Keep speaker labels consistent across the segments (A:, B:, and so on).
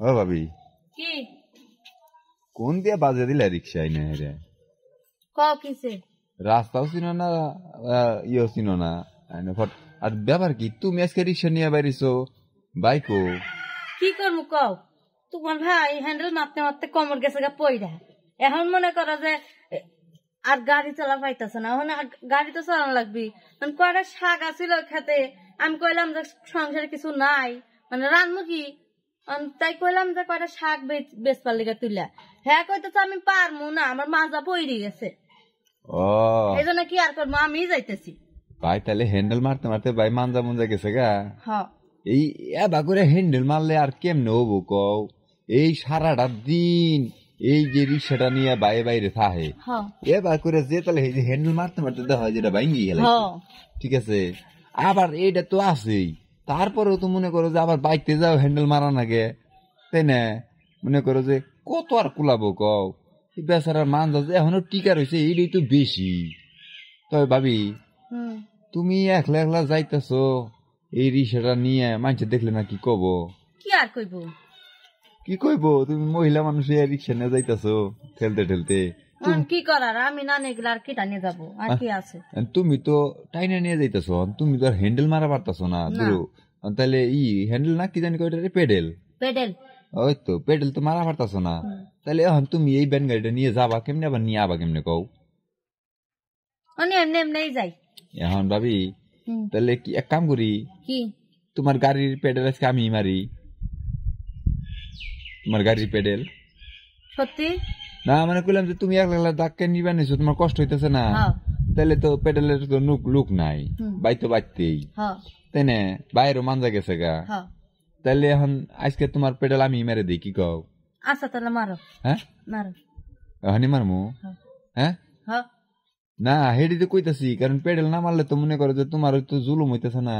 A: ও ভাবি
B: কি
A: কোন দিয়ে বাজে দিলে রিক্সা আইনে রে
B: কিসে
A: রাস্তাও চিনো না ইয়ে চিনো না আর ব্যাপার কি তুমি আজকে রিক্সা নিয়ে বেরিয়েছো বাইকও
B: কি করবো কও তোমার ভাই হ্যান্ডেল মারতে মারতে কমর গেছে গা পইরা এখন মনে করো যে আর গাড়ি চালা পাইতেছে না এখন গাড়ি তো চালানো লাগবি মানে কয়টা শাক আছিল খেতে আমি কইলাম যে সংসারে কিছু নাই মানে রান্নু কি তাই কইলাম যে কয়টা শাক বেচবার লিগা তুইলা হ্যাঁ কইতেছে আমি পারমু না আমার মাজা পইরি গেছে
A: ও
B: এই জন্য কি আর করবো আমি যাইতেছি
A: ভাই তাহলে হ্যান্ডেল মারতে মারতে ভাই মানজা মুঞ্জা গেছে গা
B: হ্যাঁ
A: এই এবা করে হ্যান্ডেল মারলে আর কেমনে হবো কও এই সারাটা দিন এই যে রিক্সাটা নিয়ে বাইরে থাকে এবার করে যে তাহলে এই যে হ্যান্ডেল মারতে মারতে দেখা হয় যেটা ভাঙ্গি গেল ঠিক আছে আবার এইটা তো আছেই তারপরেও তো মনে করো যে আবার বাইকতে যাও হ্যান্ডেল মারা নাগে তাই না মনে করো যে কত আর কুলাবো কও বেচারার মানজা যে এখনো টিকা রয়েছে এইটাই তো বেশি তবে ভাবি তুমি একলা একলা যাইতেছো এই রিক্সাটা নিয়ে মানুষ দেখলে না কি কব
B: কি আর কইব
A: কি কইব তুমি মহিলা মানুষ রিক্সা নিয়ে যাইতেছো ঠেলতে ঠেলতে
B: কি করার আমি না নেগলে আর কিটা নিয়ে যাবো আর কি আছে
A: তুমি তো টাইনা নিয়ে যাইতেছো তুমি তো আর হ্যান্ডেল মারা পারতাছো না দূর তাহলে হ্যান্ডেল না কি জানি কয়টা পেডেল
B: পেডেল
A: ওই তো পেডেল তো মারা পারতাছো না তাহলে এখন তুমি এই ব্যান গাড়িটা নিয়ে যাবা কেমনে আবার নিয়ে আবা কেমনে কও
B: এমনি এমনি যাই
A: এখন ভাবি তাহলে কি এক কাম করি
B: কি
A: তোমার গাড়ির পেডেল আজকে আমি মারি তোমার গাড়ির পেডেল
B: সত্যি
A: না মানে কইলাম যে তুমি একলা ধাক্কা নিবা নিছো তোমার কষ্ট হইতেছে না তাহলে তো পেডেলের তো লুক নাই বাই তো বাজতেই তাই না বাইরেও মানজা গেছে গা তাহলে এখন আজকে তোমার পেডেল আমি মেরে দিই কি কও
B: আচ্ছা তাহলে মারো
A: হ্যাঁ
B: মারো
A: এখনই মারমু হ্যাঁ না হেডি তো কইতাছি কারণ পেডেল না মারলে তো মনে করো যে তোমার তো জুলুম হইতেছে না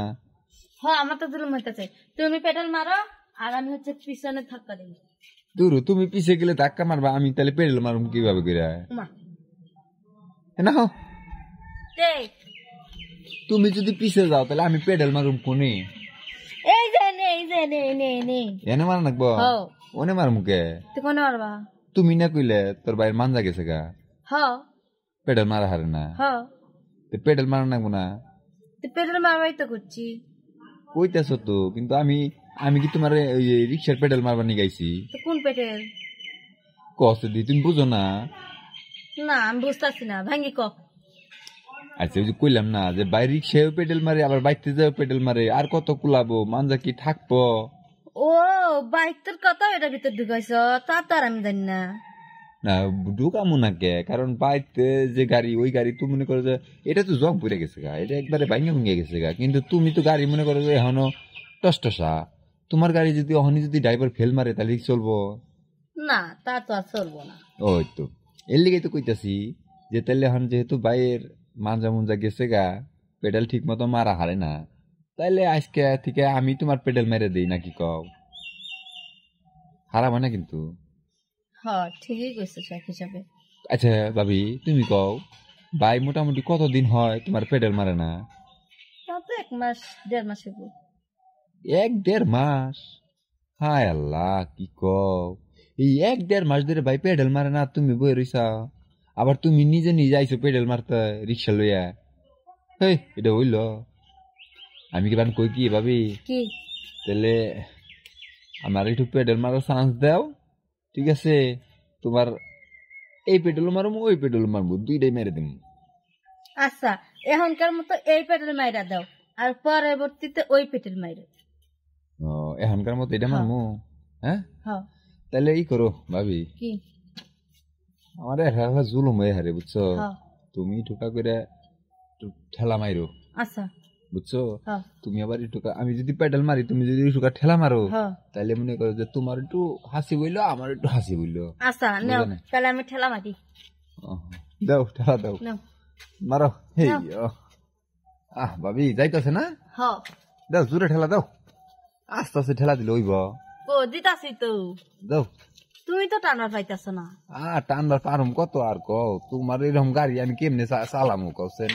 B: আমার তো জুলুম হইতেছে তুমি পেডেল মারো আর আমি হচ্ছে পিছনে ধাক্কা দিই
A: দূর তুমি পিছে গেলে ধাক্কা মারবা আমি তাহলে পেডেল মারুম কিভাবে করে না তুমি যদি পিছে যাও তাহলে আমি পেডেল মারুম কোনে এনে মার নাকবো ওনে মার মুখে তুমি না কইলে তোর ভাইয়ের মানজা গেছে গা পেডেল মারা হারে না পেডেল মারা নাকবো না
B: পেডেল মারবাই তো করছি
A: কইতেছ তো কিন্তু আমি কি তোমার রিক্সার পেডেল মারবার নিয়ে গাইছি
B: কোন পেডেল
A: কষ্ট দি তুমি বুঝো না
B: না আমি বুঝতেছি না ভাঙ্গি ক
A: আচ্ছা ওই যে কইলাম না যে বাইরে রিক্সাও পেডেল মারে আবার বাইকতে যাও পেডেল মারে আর কত কুলাবো মানজা কি থাকবো
B: ও বাইক তোর কত এটা ভিতর ঢুকাইছ তা তো আর আমি জানি না
A: না ঢুকামো না কে কারণ বাইতে যে গাড়ি ওই গাড়ি তুমি মনে করো যে এটা তো জং পড়ে গেছে গা এটা একবারে ভেঙে গেছে গা কিন্তু তুমি তো গাড়ি মনে করো যে এখনো টসটসা তোমার গাড়ি যদি অহনি যদি ড্রাইভার ফেল মারে তাহলে চলবো
B: না তা তো আর চলবো না
A: ওই তো এর লিগে তো কইতাছি যে তাহলে এখন যেহেতু বাইয়ের মানজা মুঞ্জা গেছে গা পেডেল ঠিক মতো মারা হারে না তাইলে আজকে থেকে আমি তোমার পেডেল মেরে দিই নাকি কও হারাবো না কিন্তু
B: ঠিকই কইছো এক হিসাবে
A: আচ্ছা ভাবি তুমি কও ভাই মোটামুটি কতদিন হয় তোমার পেডেল মারে না
B: তা তো 1 মাস 1.5 মাস হইব
A: 1-1.5 মাস হায় আল্লাহ কি কও এই 1-1.5 মাস ধরে ভাই পেডেল মারে না তুমি বই রইছা আবার তুমি নিজে আইছো পেডেল মারতে রিক্সা লইয়া হেই এটা হইল আমি কি বান কই কি ভাবি
B: কি
A: তাহলে আমার একটু পেডেল মারার চান্স দাও ঠিক আছে তোমার এই পেডেল মারবো ওই পেডেল মারবো দুইটাই মেরে দিম
B: আচ্ছা এখনকার মতো এই পেডেল মাইরা দাও আর পরবর্তীতে ওই পেডেল মাইরা
A: এখনকার মতো এটা মারমু হ্যাঁ তাহলে ই করো ভাবি
B: কি
A: আমার একটা জুলুম হয়ে হারে বুঝছো তুমি ঠোকা করে ঠেলা মাইরো
B: আচ্ছা
A: বুঝছো তুমি আবার ঠোকা আমি যদি পেডেল মারি তুমি যদি ঠোকা ঠেলা মারো তাহলে মনে করো যে তোমার একটু হাসি বইলো আমার একটু হাসি বইলো
B: আচ্ছা নাও তাহলে আমি ঠেলা মারি
A: দাও ঠেলা দাও মারো হেই ভাবি যাইতেছে না দাও জোরে ঠেলা দাও আস্তে আস্তে ঠেলা দিলে হইব
B: দিতাছি তো
A: দাও
B: তুমি তো টানার পাইতেছ না
A: টানবার পারুম কত আর কও তোমার এরকম গাড়ি আমি কেমনে চালামু কছেন